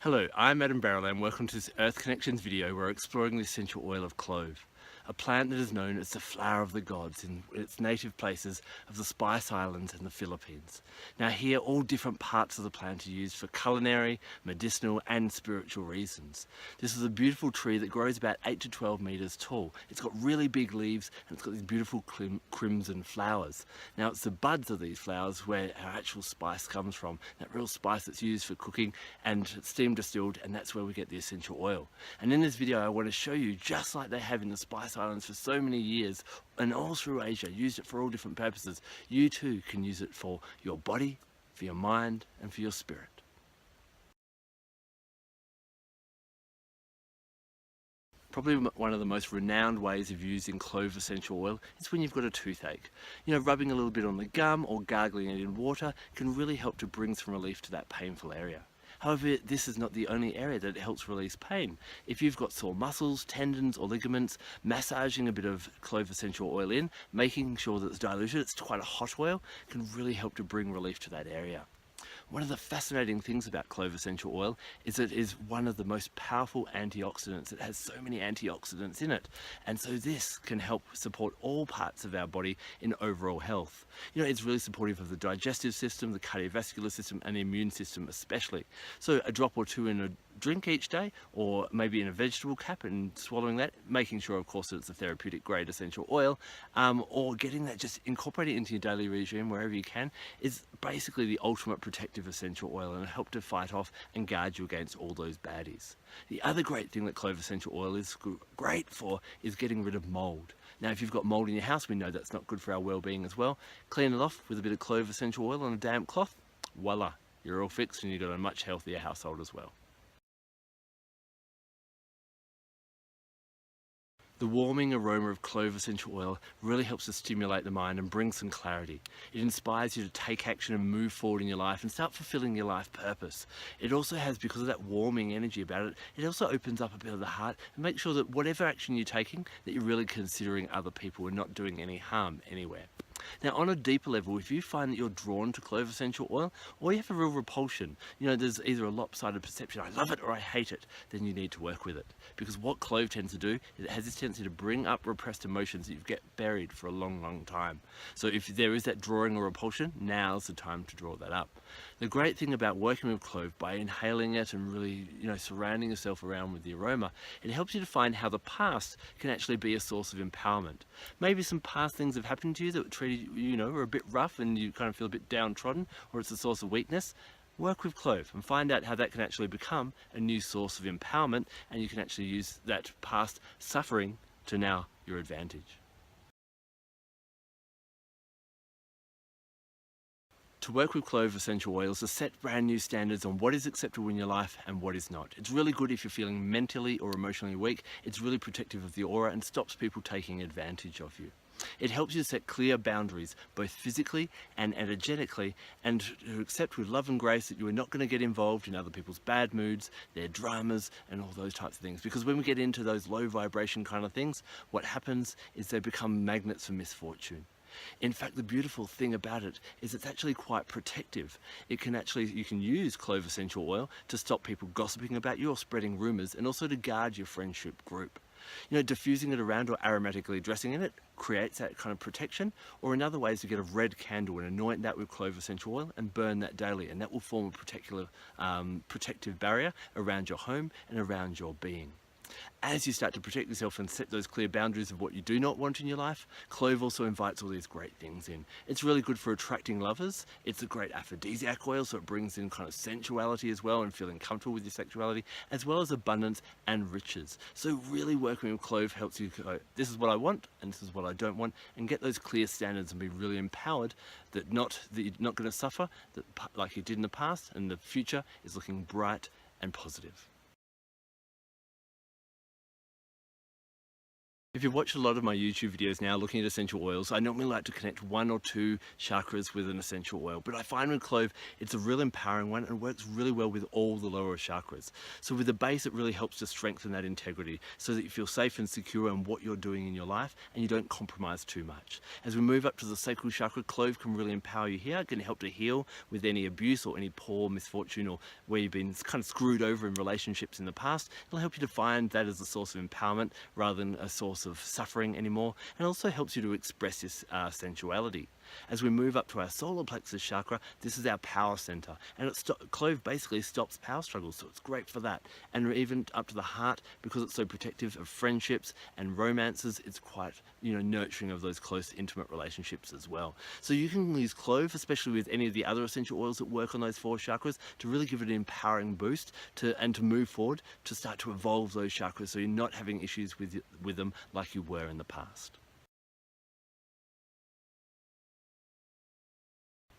Hello, I'm Barralet and welcome to this Earth Connections video where we're exploring the essential oil of clove, a plant that is known as the flower of the gods in its native places of the Spice Islands and the Philippines. Now here, all different parts of the plant are used for culinary, medicinal and spiritual reasons. This is a beautiful tree that grows about 8 to 12 meters tall. It's got really big leaves and it's got these beautiful crimson flowers. Now it's the buds of these flowers where our actual spice comes from, that real spice that's used for cooking and steam distilled, and that's where we get the essential oil. And in this video I want to show you, just like they have in the Spice Islands for so many years and all through Asia, used it for all different purposes, you too can use it for your body, for your mind and for your spirit. Probably one of the most renowned ways of using clove essential oil is when you've got a toothache. You know, rubbing a little bit on the gum or gargling it in water can really help to bring some relief to that painful area. However, this is not the only area that it helps release pain. If you've got sore muscles, tendons or ligaments, massaging a bit of clove essential oil in, making sure that it's diluted, it's quite a hot oil, can really help to bring relief to that area. One of the fascinating things about clove essential oil is it is one of the most powerful antioxidants. It has so many antioxidants in it, and so this can help support all parts of our body in overall health. You know, it's really supportive of the digestive system, the cardiovascular system and the immune system especially. So a drop or two in a drink each day, or maybe in a vegetable cap and swallowing that, making sure of course that it's a therapeutic grade essential oil, or getting that just incorporated into your daily regime wherever you can, is basically the ultimate protective essential oil and help to fight off and guard you against all those baddies. The other great thing that clove essential oil is great for is getting rid of mold. Now if you've got mold in your house, we know that's not good for our well-being as well. Clean it off with a bit of clove essential oil on a damp cloth, voila, you're all fixed and you've got a much healthier household as well. The warming aroma of clove essential oil really helps to stimulate the mind and bring some clarity. It inspires you to take action and move forward in your life and start fulfilling your life purpose. It also has, because of that warming energy about it, it also opens up a bit of the heart and makes sure that whatever action you're taking, that you're really considering other people and not doing any harm anywhere. Now on a deeper level, if you find that you're drawn to clove essential oil, or you have a real repulsion, you know, there's either a lopsided perception, I love it or I hate it, then you need to work with it. Because what clove tends to do is it has this tendency to bring up repressed emotions that you get buried for a long time. So if there is that drawing or repulsion, now's the time to draw that up. The great thing about working with clove, by inhaling it and really, you know, surrounding yourself around with the aroma, it helps you to find how the past can actually be a source of empowerment. Maybe some past things have happened to you that treated you know, are a bit rough and you kind of feel a bit downtrodden, or it's a source of weakness. Work with clove and find out how that can actually become a new source of empowerment, and you can actually use that past suffering to now your advantage. To work with clove essential oils, to set brand new standards on what is acceptable in your life and what is not. It's really good if you're feeling mentally or emotionally weak. It's really protective of the aura and stops people taking advantage of you. It helps you set clear boundaries, both physically and energetically, and to accept with love and grace that you are not going to get involved in other people's bad moods, their dramas, and all those types of things. Because when we get into those low vibration kind of things, what happens is they become magnets for misfortune. In fact, the beautiful thing about it is it's actually quite protective. You can use clove essential oil to stop people gossiping about you or spreading rumors, and also to guard your friendship group. You know, diffusing it around or aromatically dressing in it creates that kind of protection. Or another way is to get a red candle and anoint that with clove essential oil and burn that daily, and that will form a particular protective barrier around your home and around your being. As you start to protect yourself and set those clear boundaries of what you do not want in your life, clove also invites all these great things in. It's really good for attracting lovers. It's a great aphrodisiac oil, so it brings in kind of sensuality as well and feeling comfortable with your sexuality, as well as abundance and riches. So really working with clove helps you go, this is what I want and this is what I don't want, and get those clear standards and be really empowered that you're not going to suffer that like you did in the past, and the future is looking bright and positive. If you've watched a lot of my YouTube videos now looking at essential oils, I normally like to connect 1 or 2 chakras with an essential oil. But I find with clove, it's a real empowering one and works really well with all the lower chakras. So with the base, it really helps to strengthen that integrity so that you feel safe and secure in what you're doing in your life and you don't compromise too much. As we move up to the sacral chakra, clove can really empower you here. It can help to heal with any abuse or any poor misfortune or where you've been kind of screwed over in relationships in the past. It'll help you to find that as a source of empowerment rather than a source of suffering anymore, and also helps you to express this sensuality. As we move up to our solar plexus chakra, this is our power center, and clove basically stops power struggles, so it's great for that. And even up to the heart, because it's so protective of friendships and romances, it's quite, nurturing of those close, intimate relationships as well. So you can use clove, especially with any of the other essential oils that work on those 4 chakras, to really give it an empowering boost and to move forward, to start to evolve those chakras so you're not having issues with them like you were in the past.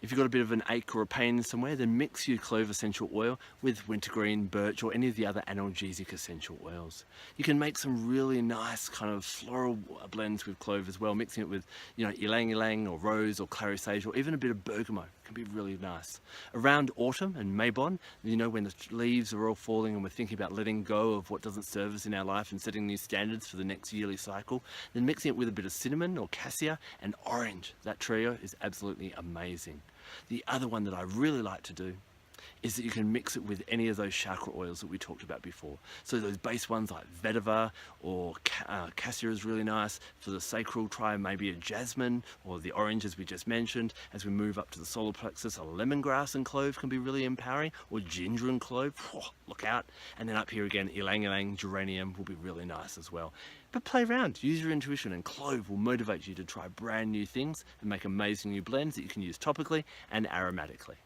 If you've got a bit of an ache or a pain somewhere, then mix your clove essential oil with wintergreen, birch, or any of the other analgesic essential oils. You can make some really nice kind of floral blends with clove as well, mixing it with, ylang ylang or rose or clary sage or even a bit of bergamot. Can be really nice. Around autumn and Mabon, when the leaves are all falling and we're thinking about letting go of what doesn't serve us in our life and setting new standards for the next yearly cycle, then mixing it with a bit of cinnamon or cassia and orange. That trio is absolutely amazing. The other one that I really like to do is that you can mix it with any of those chakra oils that we talked about before. So those base ones like vetiver or cassia is really nice. For the sacral, try maybe a jasmine or the orange as we just mentioned. As we move up to the solar plexus, a lemongrass and clove can be really empowering, or ginger and clove, look out. And then up here again, ylang ylang, geranium will be really nice as well. But play around, use your intuition, and clove will motivate you to try brand new things and make amazing new blends that you can use topically and aromatically.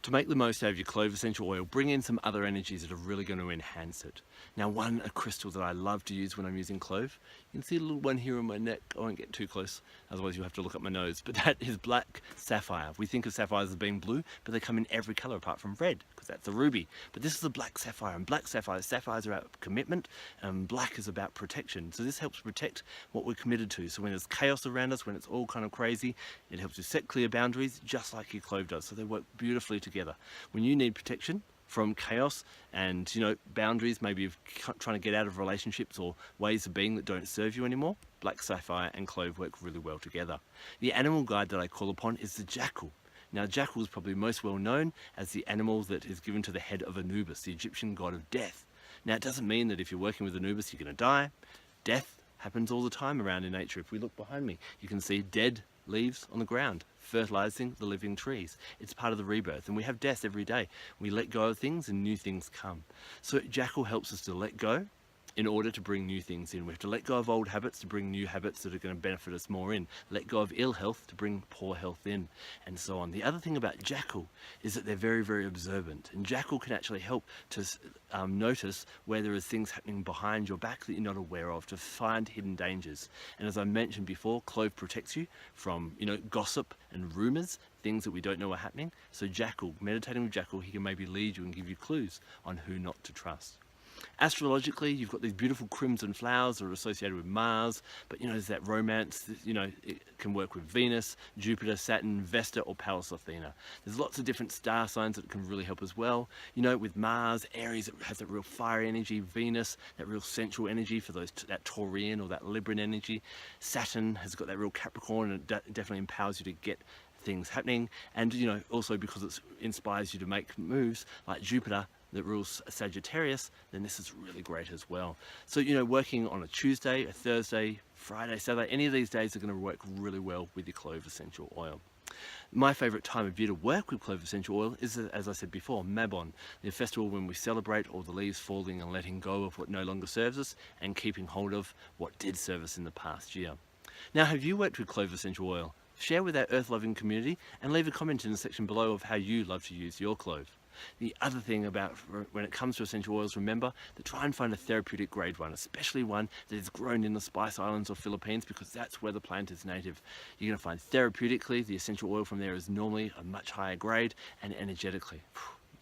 To make the most out of your clove essential oil, bring in some other energies that are really going to enhance it. Now, a crystal that I love to use when I'm using clove, you can see a little one here on my neck. I won't get too close, otherwise you'll have to look up my nose, but that is black sapphire. We think of sapphires as being blue, but they come in every color apart from red, because that's a ruby. But this is a black sapphire, and sapphires are about commitment, and black is about protection. So this helps protect what we're committed to. So when there's chaos around us, when it's all kind of crazy, it helps you set clear boundaries, just like your clove does. So they work beautifully together. When you need protection from chaos and boundaries, maybe of trying to get out of relationships or ways of being that don't serve you anymore, black sapphire and clove work really well together. The animal guide that I call upon is the jackal. Now, jackal is probably most well known as the animal that is given to the head of Anubis, the Egyptian god of death. Now, it doesn't mean that if you're working with Anubis you're going to die. Death happens all the time around in nature. If we look behind me, you can see dead leaves on the ground, fertilizing the living trees. It's part of the rebirth, and we have death every day. We let go of things and new things come. So jackal helps us to let go in order to bring new things in. We have to let go of old habits to bring new habits that are going to benefit us more in. Let go of ill health to bring poor health in, and so on. The other thing about jackal is that they're very, very observant, and jackal can actually help to notice where there is things happening behind your back that you're not aware of, to find hidden dangers. And as I mentioned before, clove protects you from gossip and rumors, things that we don't know are happening. So jackal, meditating with jackal, he can maybe lead you and give you clues on who not to trust. Astrologically, you've got these beautiful crimson flowers that are associated with Mars, but there's that romance, it can work with Venus, Jupiter, Saturn, Vesta, or Pallas Athena. There's lots of different star signs that can really help as well. With Mars, Aries, it has that real fiery energy, Venus, that real sensual energy for that Taurian or that Libran energy. Saturn has got that real Capricorn, and it definitely empowers you to get things happening, and also because it inspires you to make moves, like Jupiter that rules Sagittarius, then this is really great as well. So working on a Tuesday, a Thursday, Friday, Saturday, any of these days are going to work really well with your clove essential oil. My favourite time of year to work with clove essential oil is, as I said before, Mabon, the festival when we celebrate all the leaves falling and letting go of what no longer serves us and keeping hold of what did serve us in the past year. Now, have you worked with clove essential oil? Share with our earth-loving community and leave a comment in the section below of how you love to use your clove. The other thing about when it comes to essential oils, remember to try and find a therapeutic grade one, especially one that is grown in the Spice Islands or Philippines, because that's where the plant is native. You're going to find therapeutically the essential oil from there is normally a much higher grade, and energetically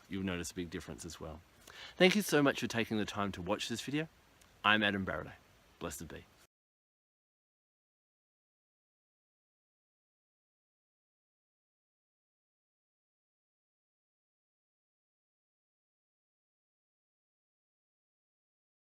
you'll notice a big difference as well. Thank you so much for taking the time to watch this video. I'm Adam Barralet. Blessed be.